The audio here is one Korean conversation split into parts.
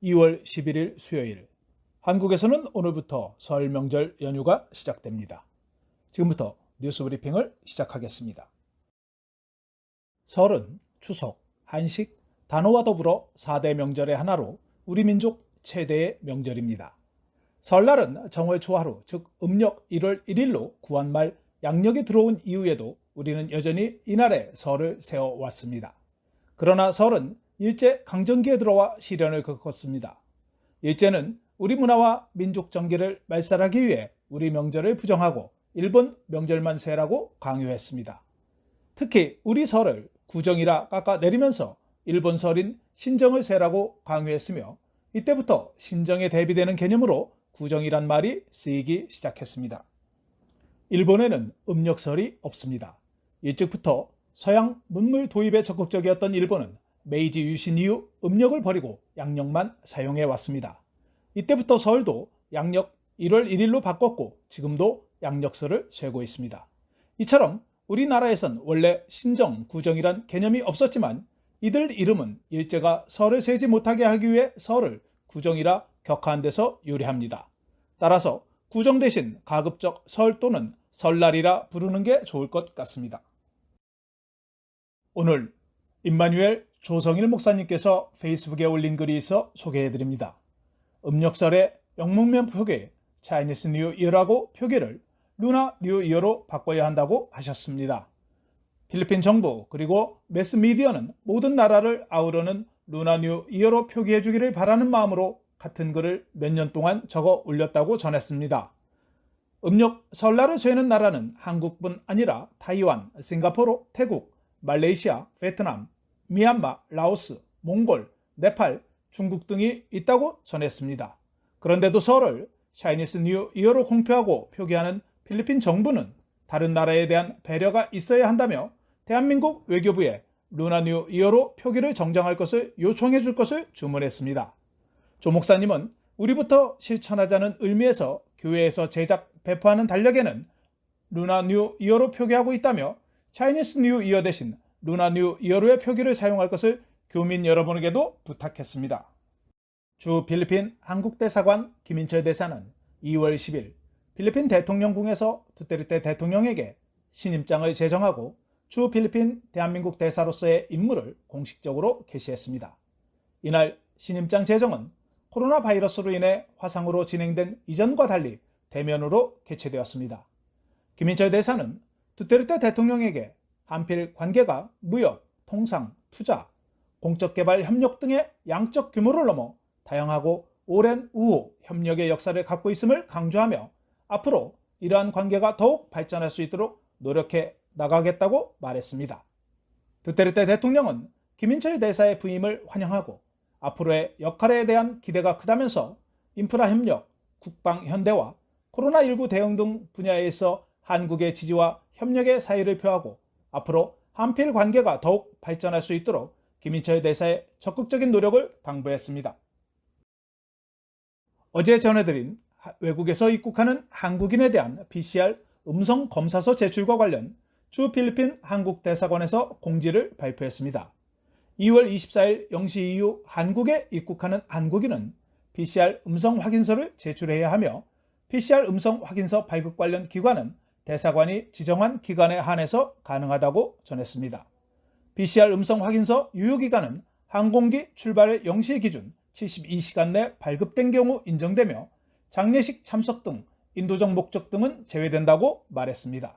2월 11일 수요일, 한국에서는 오늘부터 설 명절 연휴가 시작됩니다. 지금부터 뉴스 브리핑을 시작하겠습니다. 설은 추석, 한식, 단오와 더불어 4대 명절의 하나로 우리 민족 최대의 명절입니다. 설날은 정월 초하루, 즉 음력 1월 1일로 구한말 양력이 들어온 이후에도 우리는 여전히 이날에 설을 세워왔습니다. 그러나 설은 일제 강점기에 들어와 시련을 겪었습니다. 일제는 우리 문화와 민족 정기를 말살하기 위해 우리 명절을 부정하고 일본 명절만 세라고 강요했습니다. 특히 우리 설을 구정이라 깎아내리면서 일본 설인 신정을 세라고 강요했으며, 이때부터 신정에 대비되는 개념으로 구정이란 말이 쓰이기 시작했습니다. 일본에는 음력설이 없습니다. 일찍부터 서양 문물 도입에 적극적이었던 일본은 메이지 유신 이후 음력을 버리고 양력만 사용해 왔습니다. 이때부터 설도 양력 1월 1일로 바꿨고 지금도 양력설을 세고 있습니다. 이처럼 우리나라에선 원래 신정, 구정이란 개념이 없었지만 이들 이름은 일제가 설을 세지 못하게 하기 위해 설을 구정이라 격하한 데서 유래합니다. 따라서 구정 대신 가급적 설 또는 설날이라 부르는 게 좋을 것 같습니다. 오늘 임마누엘 조성일 목사님께서 페이스북에 올린 글이 있어 소개해드립니다. 음력설의 영문면 표기에 차이니스 뉴 이어라고 표기를 루나 뉴 이어로 바꿔야 한다고 하셨습니다. 필리핀 정부 그리고 매스미디어는 모든 나라를 아우르는 루나 뉴 이어로 표기해 주기를 바라는 마음으로 같은 글을 몇 년 동안 적어 올렸다고 전했습니다. 음력 설날을 세는 나라는 한국뿐 아니라 타이완, 싱가포르, 태국, 말레이시아, 베트남, 미얀마, 라오스, 몽골, 네팔, 중국 등이 있다고 전했습니다. 그런데도 설을 차이니스 뉴 이어로 공표하고 표기하는 필리핀 정부는 다른 나라에 대한 배려가 있어야 한다며 대한민국 외교부에 루나 뉴 이어로 표기를 정정할 것을 요청해 줄 것을 주문했습니다. 조 목사님은 우리부터 실천하자는 의미에서 교회에서 제작, 배포하는 달력에는 루나 뉴 이어로 표기하고 있다며 차이니스 뉴 이어 대신 루나 뉴 이어로의 표기를 사용할 것을 교민 여러분에게도 부탁했습니다. 주 필리핀 한국대사관 김인철 대사는 2월 10일 필리핀 대통령궁에서 두테르테 대통령에게 신임장을 제정하고 주 필리핀 대한민국 대사로서의 임무를 공식적으로 개시했습니다. 이날 신임장 제정은 코로나 바이러스로 인해 화상으로 진행된 이전과 달리 대면으로 개최되었습니다. 김인철 대사는 두테르테 대통령에게 한필 관계가 무역, 통상, 투자, 공적개발 협력 등의 양적 규모를 넘어 다양하고 오랜 우호 협력의 역사를 갖고 있음을 강조하며 앞으로 이러한 관계가 더욱 발전할 수 있도록 노력해 나가겠다고 말했습니다. 두테르테 대통령은 김인철 대사의 부임을 환영하고 앞으로의 역할에 대한 기대가 크다면서 인프라 협력, 국방 현대화, 코로나19 대응 등 분야에 있어 한국의 지지와 협력의 사의를 표하고 앞으로 한필 관계가 더욱 발전할 수 있도록 김인철 대사의 적극적인 노력을 당부했습니다. 어제 전해드린 외국에서 입국하는 한국인에 대한 PCR 음성 검사서 제출과 관련 주 필리핀 한국 대사관에서 공지를 발표했습니다. 2월 24일 0시 이후 한국에 입국하는 한국인은 PCR 음성 확인서를 제출해야 하며 PCR 음성 확인서 발급 관련 기관은 대사관이 지정한 기간에 한해서 가능하다고 전했습니다. PCR 음성 확인서 유효기간은 항공기 출발 0시 기준 72시간 내 발급된 경우 인정되며 장례식 참석 등 인도적 목적 등은 제외된다고 말했습니다.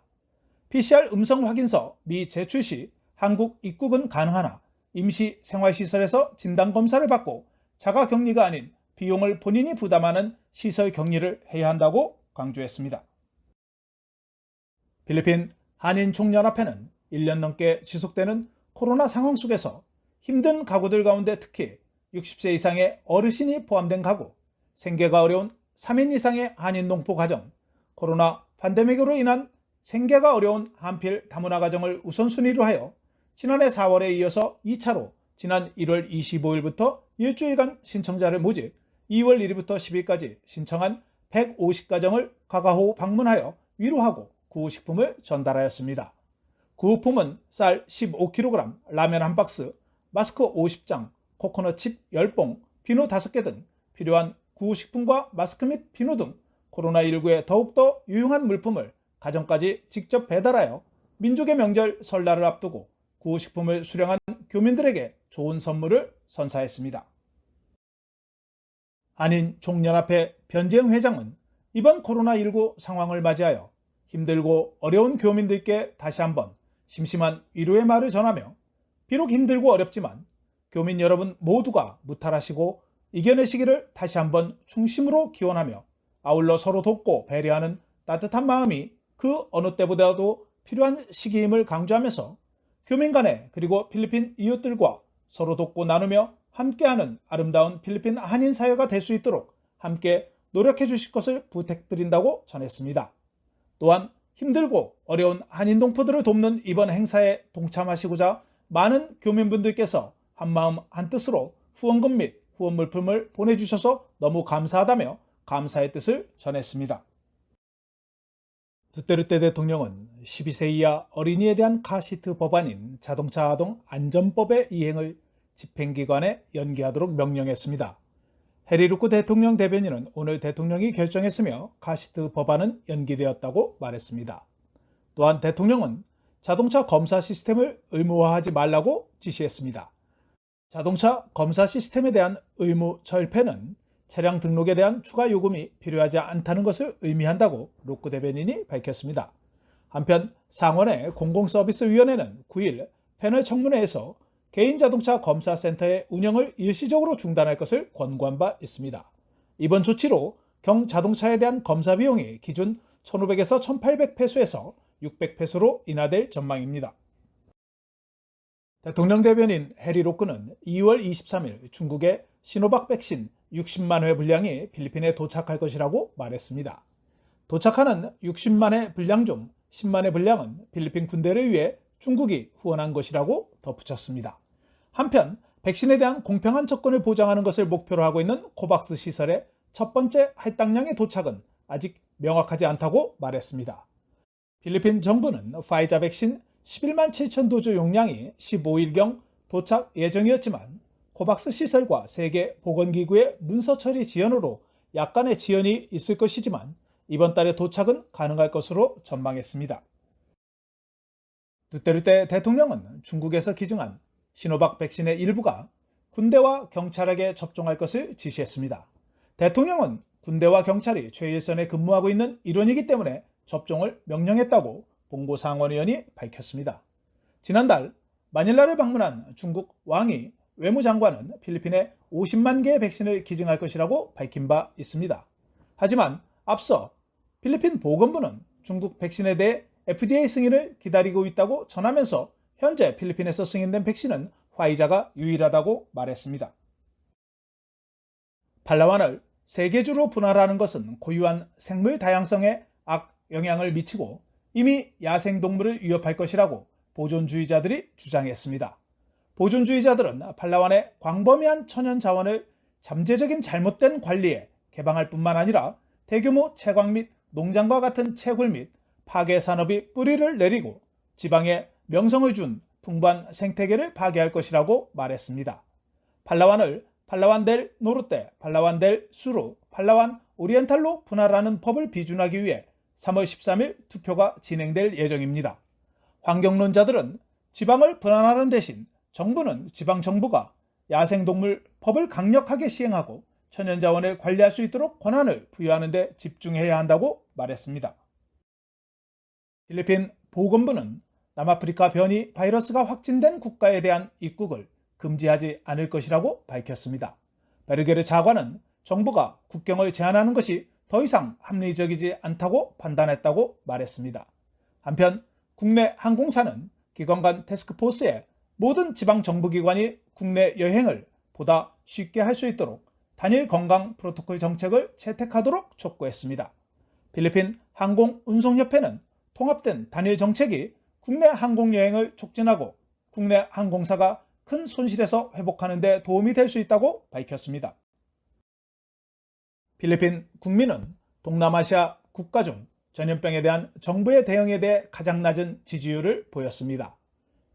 PCR 음성 확인서 미 제출 시 한국 입국은 가능하나 임시 생활시설에서 진단검사를 받고 자가격리가 아닌 비용을 본인이 부담하는 시설 격리를 해야 한다고 강조했습니다. 필리핀 한인총연합회는 1년 넘게 지속되는 코로나 상황 속에서 힘든 가구들 가운데 특히 60세 이상의 어르신이 포함된 가구, 생계가 어려운 3인 이상의 한인 농포 가정, 코로나 팬데믹으로 인한 생계가 어려운 한필 다문화 가정을 우선순위로 하여 지난해 4월에 이어서 2차로 지난 1월 25일부터 일주일간 신청자를 모집, 2월 1일부터 10일까지 신청한 150가정을 가가호 방문하여 위로하고 구호식품을 전달하였습니다. 구호품은 쌀 15kg, 라면 한 박스, 마스크 50장, 코코넛칩 10봉, 비누 5개 등 필요한 구식품과 마스크 및 비누 등 코로나19에 더욱더 유용한 물품을 가정까지 직접 배달하여 민족의 명절 설날을 앞두고 구식품을 수령한 교민들에게 좋은 선물을 선사했습니다. 한인 총연합회 변재영 회장은 이번 코로나19 상황을 맞이하여 힘들고 어려운 교민들께 다시 한번 심심한 위로의 말을 전하며 비록 힘들고 어렵지만 교민 여러분 모두가 무탈하시고 이겨내시기를 다시 한번 충심으로 기원하며 아울러 서로 돕고 배려하는 따뜻한 마음이 그 어느 때보다도 필요한 시기임을 강조하면서 교민 간에 그리고 필리핀 이웃들과 서로 돕고 나누며 함께하는 아름다운 필리핀 한인 사회가 될 수 있도록 함께 노력해 주실 것을 부탁드린다고 전했습니다. 또한 힘들고 어려운 한인 동포들을 돕는 이번 행사에 동참하시고자 많은 교민분들께서 한마음 한뜻으로 후원금 및 후원 물품을 보내주셔서 너무 감사하다며 감사의 뜻을 전했습니다. 두테르테 대통령은 12세 이하 어린이에 대한 카시트 법안인 자동차 아동 안전법의 이행을 집행기관에 연기하도록 명령했습니다. 해리루크 대통령 대변인은 오늘 대통령이 결정했으며 카시트 법안은 연기되었다고 말했습니다. 또한 대통령은 자동차 검사 시스템을 의무화하지 말라고 지시했습니다. 자동차 검사 시스템에 대한 의무 철폐는 차량 등록에 대한 추가 요금이 필요하지 않다는 것을 의미한다고 루크 대변인이 밝혔습니다. 한편 상원의 공공서비스위원회는 9일 패널 청문회에서 개인자동차 검사센터의 운영을 일시적으로 중단할 것을 권고한 바 있습니다. 이번 조치로 경자동차에 대한 검사 비용이 기준 1,500에서 1,800페소에서 600페소로 인하될 전망입니다. 대통령 대변인 해리 로크는 2월 23일 중국의 시노박 백신 60만 회 분량이 필리핀에 도착할 것이라고 말했습니다. 도착하는 60만 회 분량 중 10만 회 분량은 필리핀 군대를 위해 중국이 후원한 것이라고 덧붙였습니다. 한편 백신에 대한 공평한 접근을 보장하는 것을 목표로 하고 있는 코박스 시설의 첫 번째 할당량의 도착은 아직 명확하지 않다고 말했습니다. 필리핀 정부는 파이자 백신 11만 7천 도주 용량이 15일경 도착 예정이었지만 코박스 시설과 세계보건기구의 문서 처리 지연으로 약간의 지연이 있을 것이지만 이번 달에 도착은 가능할 것으로 전망했습니다. 두테르테 대통령은 중국에서 기증한 시노박 백신의 일부가 군대와 경찰에게 접종할 것을 지시했습니다. 대통령은 군대와 경찰이 최일선에 근무하고 있는 일원이기 때문에 접종을 명령했다고 봉고상원의원이 밝혔습니다. 지난달 마닐라를 방문한 중국 왕이 외무장관은 필리핀에 50만 개의 백신을 기증할 것이라고 밝힌 바 있습니다. 하지만 앞서 필리핀 보건부는 중국 백신에 대해 FDA 승인을 기다리고 있다고 전하면서 현재 필리핀에서 승인된 백신은 화이자가 유일하다고 말했습니다. 팔라완을 세계주로 분할하는 것은 고유한 생물 다양성에 악영향을 미치고 이미 야생동물을 위협할 것이라고 보존주의자들이 주장했습니다. 보존주의자들은 팔라완의 광범위한 천연자원을 잠재적인 잘못된 관리에 개방할 뿐만 아니라 대규모 채광 및 농장과 같은 채굴 및 파괴 산업이 뿌리를 내리고 지방에 명성을 준 풍부한 생태계를 파괴할 것이라고 말했습니다. 팔라완을 팔라완 델 노르테, 팔라완 델 수르, 팔라완 오리엔탈로 분할하는 법을 비준하기 위해 3월 13일 투표가 진행될 예정입니다. 환경론자들은 지방을 분할하는 대신 정부는 지방정부가 야생동물 법을 강력하게 시행하고 천연자원을 관리할 수 있도록 권한을 부여하는 데 집중해야 한다고 말했습니다. 필리핀 보건부는 남아프리카 변이 바이러스가 확진된 국가에 대한 입국을 금지하지 않을 것이라고 밝혔습니다. 베르게르 차관은 정부가 국경을 제한하는 것이 더 이상 합리적이지 않다고 판단했다고 말했습니다. 한편 국내 항공사는 기관 간 태스크포스에 모든 지방정부기관이 국내 여행을 보다 쉽게 할 수 있도록 단일 건강 프로토콜 정책을 채택하도록 촉구했습니다. 필리핀 항공운송협회는 통합된 단일 정책이 국내 항공여행을 촉진하고 국내 항공사가 큰 손실에서 회복하는 데 도움이 될 수 있다고 밝혔습니다. 필리핀 국민은 동남아시아 국가 중 전염병에 대한 정부의 대응에 대해 가장 낮은 지지율을 보였습니다.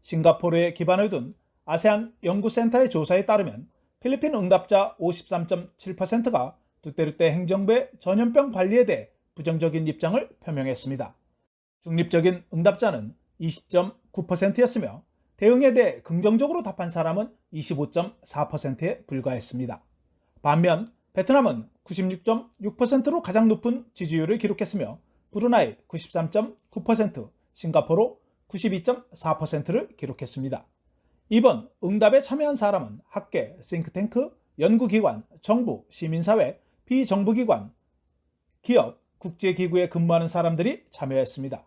싱가포르에 기반을 둔 아세안 연구센터의 조사에 따르면 필리핀 응답자 53.7%가 두테르테 행정부의 전염병 관리에 대해 부정적인 입장을 표명했습니다. 중립적인 응답자는 20.9%였으며 대응에 대해 긍정적으로 답한 사람은 25.4%에 불과했습니다. 반면 베트남은 96.6%로 가장 높은 지지율을 기록했으며 브루나이 93.9%, 싱가포르 92.4%를 기록했습니다. 이번 응답에 참여한 사람은 학계, 싱크탱크, 연구기관, 정부, 시민사회, 비정부기관, 기업, 국제기구에 근무하는 사람들이 참여했습니다.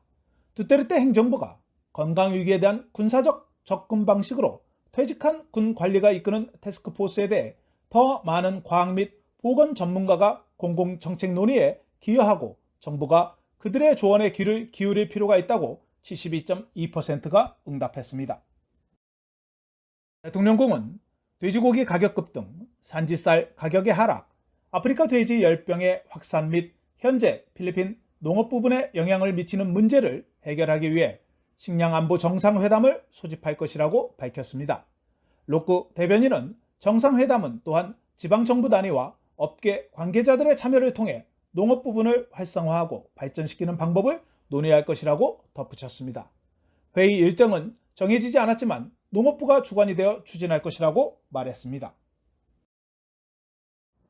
두테르테 행정부가 건강위기에 대한 군사적 접근 방식으로 퇴직한 군 관리가 이끄는 태스크포스에 대해 더 많은 과학 및 보건 전문가가 공공정책 논의에 기여하고 정부가 그들의 조언에 귀를 기울일 필요가 있다고 72.2%가 응답했습니다. 대통령궁은 돼지고기 가격 급등, 산지쌀 가격의 하락, 아프리카 돼지 열병의 확산 및 현재 필리핀 농업 부분에 영향을 미치는 문제를 해결하기 위해 식량안보 정상회담을 소집할 것이라고 밝혔습니다. 로크 대변인은 정상회담은 또한 지방정부 단위와 업계 관계자들의 참여를 통해 농업 부분을 활성화하고 발전시키는 방법을 논의할 것이라고 덧붙였습니다. 회의 일정은 정해지지 않았지만 농업부가 주관이 되어 추진할 것이라고 말했습니다.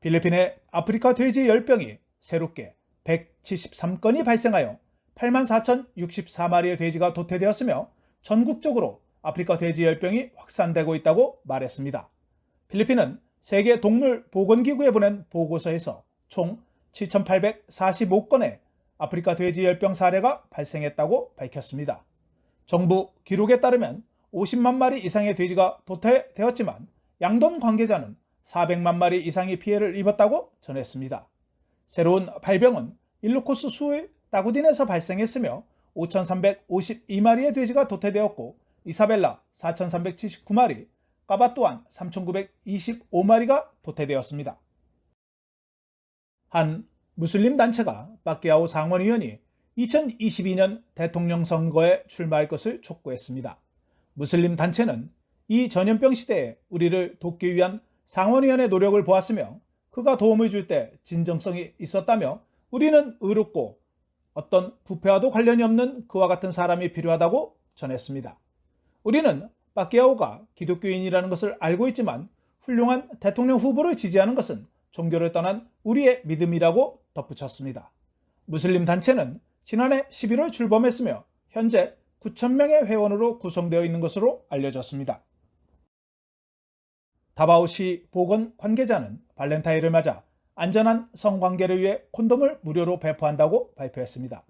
필리핀의 아프리카 돼지 열병이 새롭게 173건이 발생하여 84,064마리의 돼지가 도태되었으며 전국적으로 아프리카 돼지 열병이 확산되고 있다고 말했습니다. 필리핀은 세계 동물 보건기구에 보낸 보고서에서 총 7,845건의 아프리카 돼지 열병 사례가 발생했다고 밝혔습니다. 정부 기록에 따르면 50만 마리 이상의 돼지가 도태되었지만 양돈 관계자는 400만 마리 이상의 피해를 입었다고 전했습니다. 새로운 발병은 일루코스 수의 따구딘에서 발생했으며 5,352마리의 돼지가 도태되었고 이사벨라 4,379마리, 까바 또한 3,925마리가 도태되었습니다. 한 무슬림 단체가 파키아오 상원의원이 2022년 대통령 선거에 출마할 것을 촉구했습니다. 무슬림 단체는 이 전염병 시대에 우리를 돕기 위한 상원의원의 노력을 보았으며 그가 도움을 줄 때 진정성이 있었다며 우리는 의롭고 어떤 부패와도 관련이 없는 그와 같은 사람이 필요하다고 전했습니다. 우리는 파키아오가 기독교인이라는 것을 알고 있지만 훌륭한 대통령 후보를 지지하는 것은 종교를 떠난 우리의 믿음이라고 덧붙였습니다. 무슬림 단체는 지난해 11월 출범했으며 현재 9,000명의 회원으로 구성되어 있는 것으로 알려졌습니다. 다바오시 보건 관계자는 발렌타인을 맞아 안전한 성관계를 위해 콘돔을 무료로 배포한다고 발표했습니다.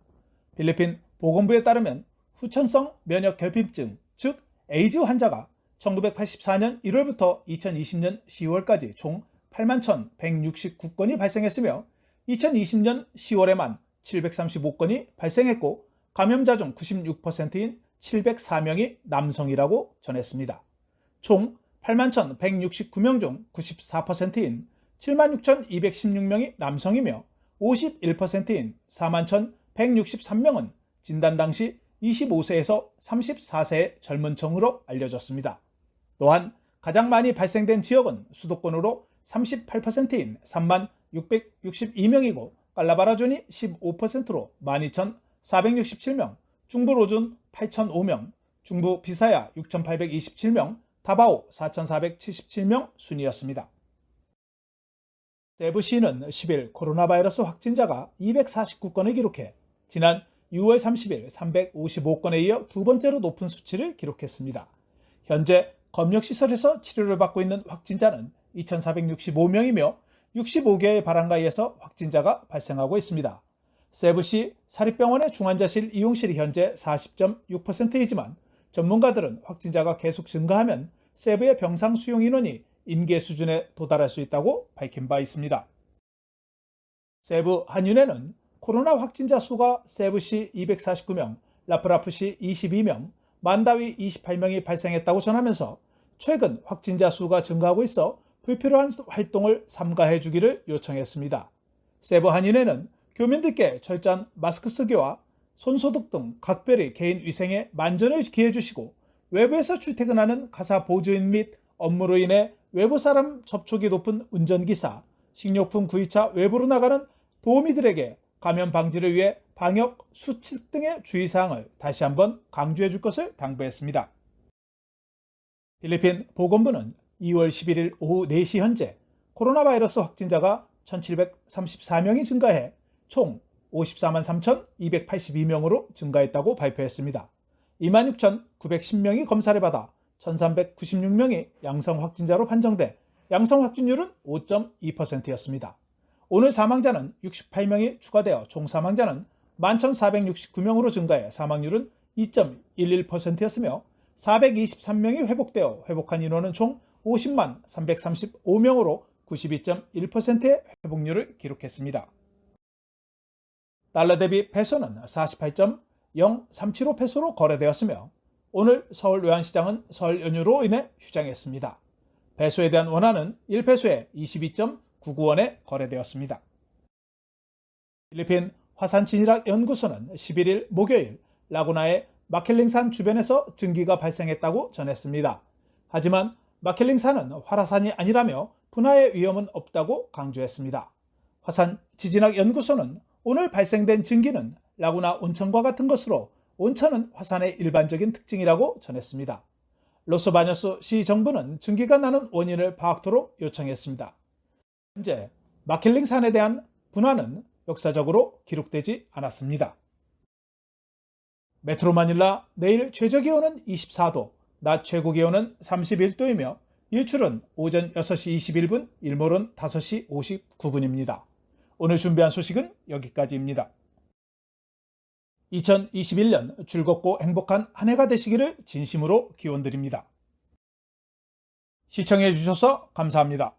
필리핀 보건부에 따르면 후천성 면역 결핍증, 즉 에이즈 환자가 1984년 1월부터 2020년 10월까지 총 81,169건이 발생했으며 2020년 10월에만 735건이 발생했고 감염자 중 96%인 704명이 남성이라고 전했습니다. 총 81,169명 중 94%인 76,216명이 남성이며 51%인 41,163명은 진단 당시 25세에서 34세의 젊은 층으로 알려졌습니다. 또한 가장 많이 발생된 지역은 수도권으로 38%인 36,662명이고 깔라바라존이 15%로 12,467명, 중부 로준 8,005명, 중부 비사야 6,827명, 다바오 4,477명 순이었습니다. 세부시는 10일 코로나 바이러스 확진자가 249건을 기록해 지난 6월 30일 355건에 이어 두 번째로 높은 수치를 기록했습니다. 현재 검역시설에서 치료를 받고 있는 확진자는 2,465명이며 65개의 발안가에서 확진자가 발생하고 있습니다. 세부시 사립병원의 중환자실 이용실이 현재 40.6%이지만 전문가들은 확진자가 계속 증가하면 세부의 병상 수용 인원이 임계 수준에 도달할 수 있다고 밝힌 바 있습니다. 세부 한윤회는 코로나 확진자 수가 세부시 249명, 라프라프시 22명, 만다위 28명이 발생했다고 전하면서 최근 확진자 수가 증가하고 있어 불필요한 활동을 삼가해 주기를 요청했습니다. 세부 한인회는 교민들께 철저한 마스크 쓰기와 손소독 등 각별히 개인 위생에 만전을 기해 주시고 외부에서 출퇴근하는 가사 보조인 및 업무로 인해 외부 사람 접촉이 높은 운전기사, 식료품 구입차 외부로 나가는 도우미들에게 감염 방지를 위해 방역 수칙 등의 주의사항을 다시 한번 강조해 줄 것을 당부했습니다. 필리핀 보건부는 2월 11일 오후 4시 현재 코로나 바이러스 확진자가 1,734명이 증가해 총 54만 3,282명으로 증가했다고 발표했습니다. 26,910명이 검사를 받아 1,396명이 양성 확진자로 판정돼 양성 확진율은 5.2%였습니다. 오늘 사망자는 68명이 추가되어 총 사망자는 11,469명으로 증가해 사망률은 2.11%였으며 423명이 회복되어 회복한 인원은 총 50만 335명으로 92.1%의 회복률을 기록했습니다. 달러 대비 페소는 48.0375 페소로 거래되었으며 오늘 서울 외환시장은 설 연휴로 인해 휴장했습니다. 페소에 대한 원화는 1페소에 22.99원에 거래되었습니다. 필리핀 화산진리학연구소는 11일 목요일 라구나의 마켈링산 주변에서 증기가 발생했다고 전했습니다. 하지만 마켈링산은 활화산이 아니라며 분화의 위험은 없다고 강조했습니다. 화산지진학연구소는 오늘 발생된 증기는 라구나 온천과 같은 것으로 온천은 화산의 일반적인 특징이라고 전했습니다. 로스바녀스 시 정부는 증기가 나는 원인을 파악토록 요청했습니다. 현재 마켈링산에 대한 분화는 역사적으로 기록되지 않았습니다. 메트로 마닐라 내일 최저기온은 24도, 낮 최고기온은 31도이며 일출은 오전 6시 21분, 일몰은 5시 59분입니다. 오늘 준비한 소식은 여기까지입니다. 2021년 즐겁고 행복한 한 해가 되시기를 진심으로 기원드립니다. 시청해 주셔서 감사합니다.